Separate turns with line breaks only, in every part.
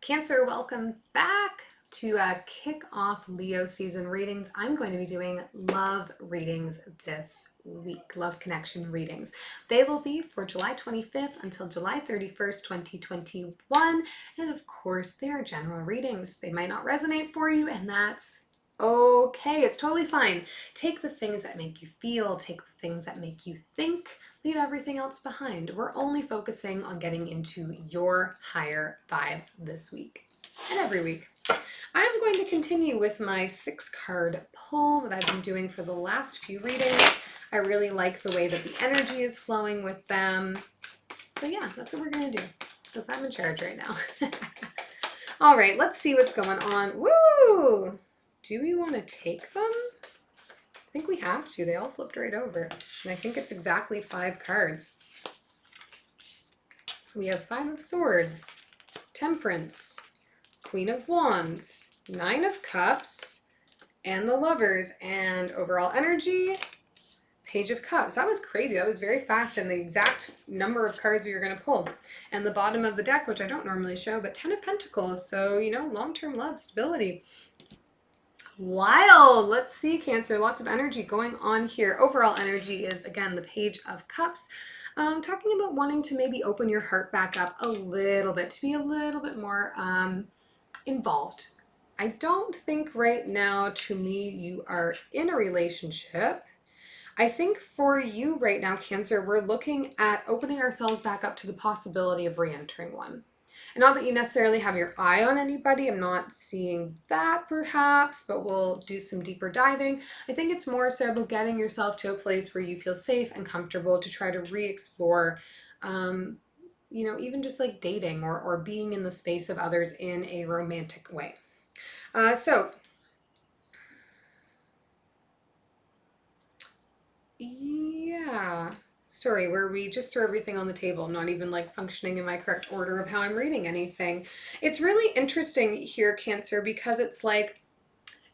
Cancer, welcome back to kick off Leo season readings. I'm going to be doing love readings this week, love connection readings. They will be for July 25th until July 31st, 2021. And of course, they are general readings. They might not resonate for you, and that's okay. It's totally fine. Take the things that make you feel, take the things that make you think, leave everything else behind. We're only focusing on getting into your higher vibes this week and every week. I'm going to continue with my 6-card pull that I've been doing for the last few readings. I really like the way that the energy is flowing with them. So yeah, that's what we're going to do because I'm in charge right now. All right, let's see what's going on. Woo! Do we want to take them? I think we have to. They all flipped right over. And I think it's exactly 5 cards. We have 5 of Swords, Temperance, Queen of Wands, 9 of Cups, and the Lovers, and overall energy, Page of Cups. That was crazy. That was very fast, and the exact number of cards we were going to pull. And the bottom of the deck, which I don't normally show, but 10 of Pentacles. So, you know, long-term love, stability. Wild. Let's see, Cancer. Lots of energy going on here. Overall energy is, again, the Page of Cups. Talking about wanting to maybe open your heart back up a little bit, to be a little bit more involved. I don't think right now, to me, you are in a relationship. I think for you right now, Cancer, we're looking at opening ourselves back up to the possibility of re-entering one. And not that you necessarily have your eye on anybody. I'm not seeing that perhaps, but we'll do some deeper diving. I think it's more so about getting yourself to a place where you feel safe and comfortable to try to re-explore, you know, even just like dating or being in the space of others in a romantic way. Yeah. Sorry, where we just throw everything on the table. I'm not even like functioning in my correct order of how I'm reading anything. It's really interesting here, Cancer, because it's like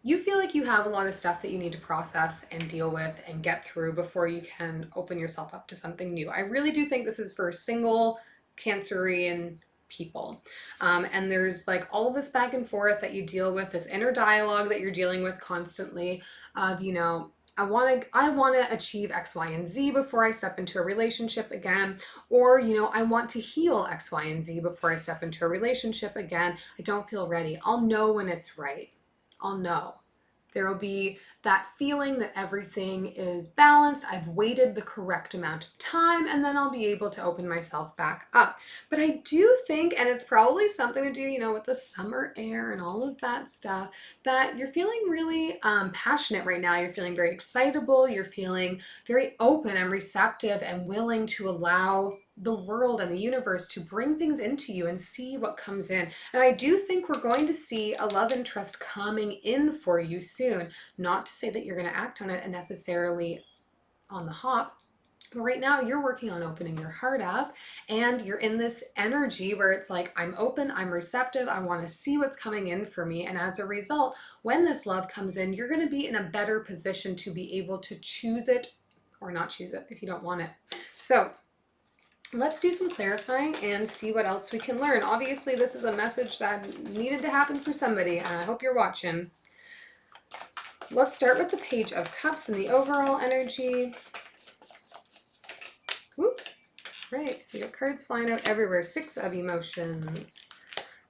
you feel like you have a lot of stuff that you need to process and deal with and get through before you can open yourself up to something new. I really do think this is for single Cancerian people. And there's like all this back and forth that you deal with, this inner dialogue that you're dealing with constantly of, you know, I want to achieve X, Y, and Z before I step into a relationship again. Or, you know, I want to heal X, Y, and Z before I step into a relationship again. I don't feel ready. I'll know when it's right. I'll know. There will be that feeling that everything is balanced. I've waited the correct amount of time, and then I'll be able to open myself back up. But I do think, and it's probably something to do, you know, with the summer air and all of that stuff, that you're feeling really passionate right now. You're feeling very excitable. You're feeling very open and receptive and willing to allow the world and the universe to bring things into you and see what comes in. And I do think we're going to see a love and trust coming in for you soon. Not to say that you're going to act on it and necessarily on the hop. But right now you're working on opening your heart up and you're in this energy where it's like, I'm open, I'm receptive, I want to see what's coming in for me. And as a result, when this love comes in, you're going to be in a better position to be able to choose it or not choose it if you don't want it. So let's do some clarifying and see what else we can learn. Obviously, this is a message that needed to happen for somebody, and I hope you're watching. Let's start with the Page of Cups and the overall energy. Whoop. Right, we got cards flying out everywhere. 6 of Emotions,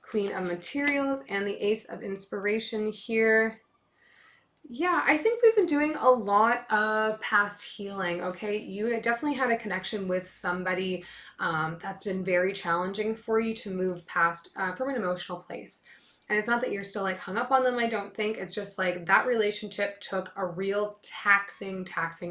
Queen of Materials, and the Ace of Inspiration here. Yeah, I think we've been doing a lot of past healing, okay? You definitely had a connection with somebody that's been very challenging for you to move past from an emotional place. And it's not that you're still like hung up on them, I don't think. It's just like that relationship took a real taxing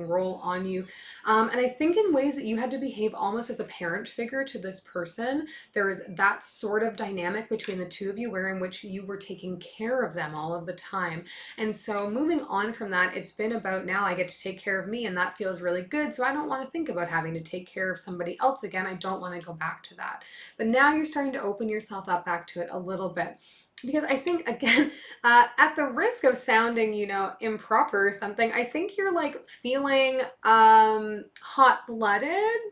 role on you. And I think in ways that you had to behave almost as a parent figure to this person. There was that sort of dynamic between the two of you where in which you were taking care of them all of the time. And so moving on from that, it's been about now I get to take care of me and that feels really good. So I don't want to think about having to take care of somebody else again. I don't want to go back to that. But now you're starting to open yourself up back to it a little bit. Because I think, again, at the risk of sounding, you know, improper or something, I think you're like feeling hot-blooded.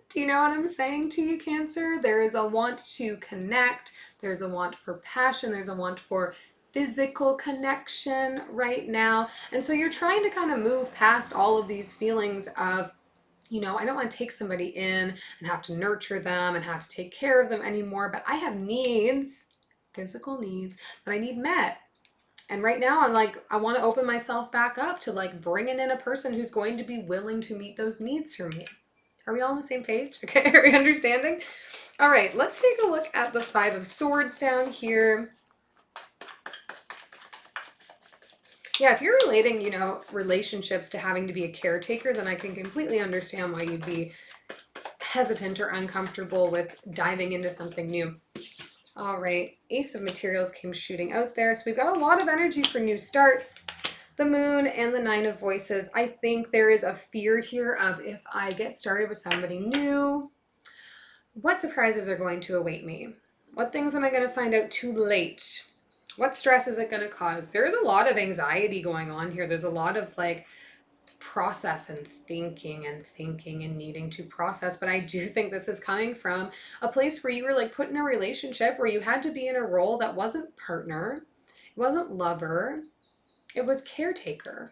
Do you know what I'm saying to you, Cancer? There is a want to connect. There's a want for passion. There's a want for physical connection right now. And so you're trying to kind of move past all of these feelings of, I don't want to take somebody in and have to nurture them and have to take care of them anymore, but I have needs, physical needs that I need met. And right now I'm like, I want to open myself back up to like bringing in a person who's going to be willing to meet those needs for me. Are we all on the same page? Okay, are we understanding? All right, let's take a look at the Five of Swords down here. Yeah, if you're relating, relationships to having to be a caretaker, then I can completely understand why you'd be hesitant or uncomfortable with diving into something new. All right, Ace of Materials came shooting out there. So we've got a lot of energy for new starts. The Moon and the Nine of Voices. I think there is a fear here of, if I get started with somebody new, what surprises are going to await me? What things am I going to find out too late? What stress is it going to cause? There's a lot of anxiety going on here. There's a lot of like process and thinking and needing to process. But I do think this is coming from a place where you were like put in a relationship where you had to be in a role that wasn't partner, it wasn't lover, it was caretaker.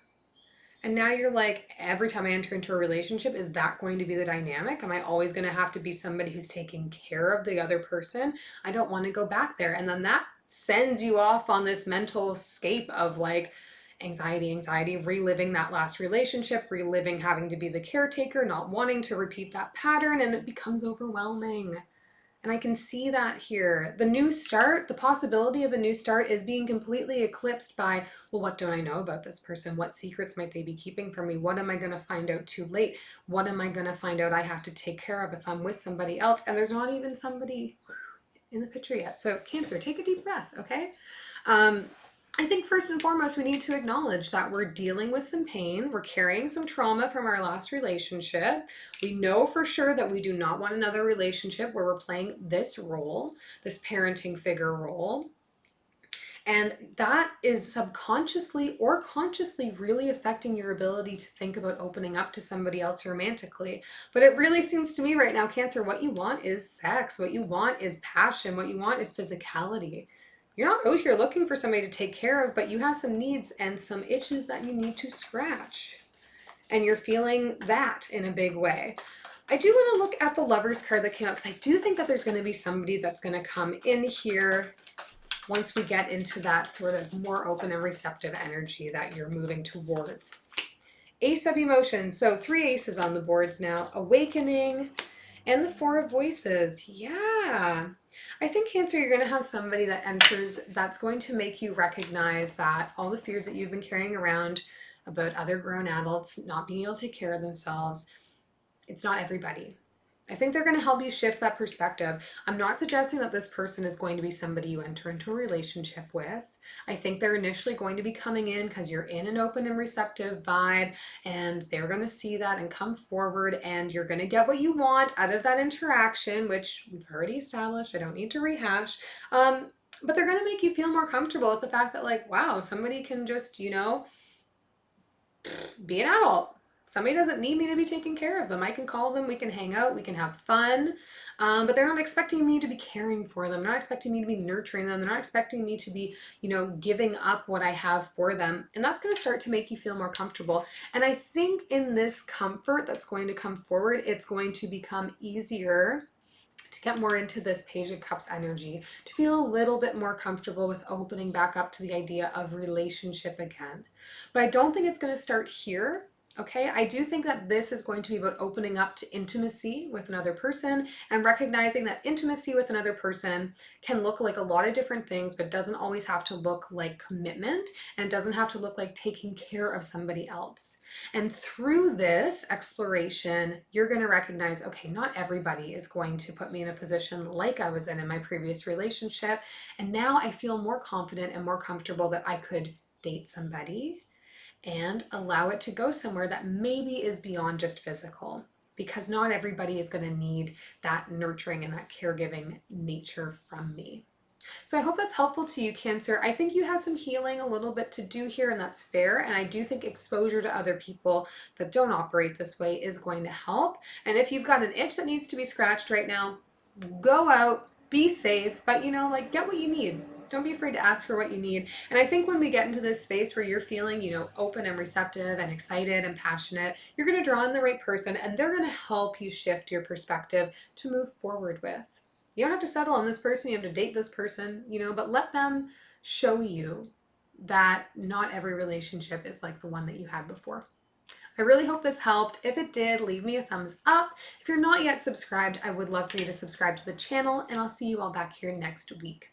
And now you're like, every time I enter into a relationship, is that going to be the dynamic? Am I always going to have to be somebody who's taking care of the other person? I don't want to go back there. And then that sends you off on this mental scape of like anxiety, reliving that last relationship, reliving having to be the caretaker, not wanting to repeat that pattern, and it becomes overwhelming. And I can see that here. The new start, the possibility of a new start is being completely eclipsed by, well, what don't I know about this person? What secrets might they be keeping from me? What am I going to find out too late? What am I going to find out I have to take care of if I'm with somebody else? And there's not even somebody in the picture yet. So Cancer, take a deep breath, okay? I think first and foremost, we need to acknowledge that we're dealing with some pain. We're carrying some trauma from our last relationship. We know for sure that we do not want another relationship where we're playing this role, this parenting figure role. And that is subconsciously or consciously really affecting your ability to think about opening up to somebody else romantically. But it really seems to me right now, Cancer, what you want is sex. What you want is passion. What you want is physicality. You're not out here looking for somebody to take care of, but you have some needs and some itches that you need to scratch. And you're feeling that in a big way. I do want to look at the Lover's card that came up because I do think that there's going to be somebody that's going to come in here once we get into that sort of more open and receptive energy that you're moving towards. Ace of Emotions. So 3 aces on the boards now. Awakening and the 4 of Voices. Yeah. I think, Cancer, you're going to have somebody that enters that's going to make you recognize that all the fears that you've been carrying around about other grown adults not being able to take care of themselves, it's not everybody. I think they're going to help you shift that perspective. I'm not suggesting that this person is going to be somebody you enter into a relationship with. I think they're initially going to be coming in because you're in an open and receptive vibe, and they're going to see that and come forward, and you're going to get what you want out of that interaction, which we've already established. I don't need to rehash. But they're going to make you feel more comfortable with the fact that, like, wow, somebody can just, be an adult. Somebody doesn't need me to be taking care of them. I can call them, we can hang out, we can have fun, but they're not expecting me to be caring for them. They're not expecting me to be nurturing them. They're not expecting me to be, giving up what I have for them. And that's going to start to make you feel more comfortable. And I think in this comfort that's going to come forward, it's going to become easier to get more into this Page of Cups energy, to feel a little bit more comfortable with opening back up to the idea of relationship again. But I don't think it's going to start here. Okay, I do think that this is going to be about opening up to intimacy with another person and recognizing that intimacy with another person can look like a lot of different things, but doesn't always have to look like commitment and doesn't have to look like taking care of somebody else. And through this exploration, you're going to recognize, okay, not everybody is going to put me in a position like I was in my previous relationship. And now I feel more confident and more comfortable that I could date somebody and allow it to go somewhere that maybe is beyond just physical, because not everybody is going to need that nurturing and that caregiving nature from me. So I hope that's helpful to you, Cancer. I think you have some healing a little bit to do here, and that's fair. And I do think exposure to other people that don't operate this way is going to help. And if you've got an itch that needs to be scratched right now, go out, be safe, but you know, like get what you need. Don't be afraid to ask for what you need. And I think when we get into this space where you're feeling, you know, open and receptive and excited and passionate, you're going to draw in the right person and they're going to help you shift your perspective to move forward with. You don't have to settle on this person, you have to date this person, you know, but let them show you that not every relationship is like the one that you had before. I really hope this helped. If it did, leave me a thumbs up. If you're not yet subscribed, I would love for you to subscribe to the channel, and I'll see you all back here next week.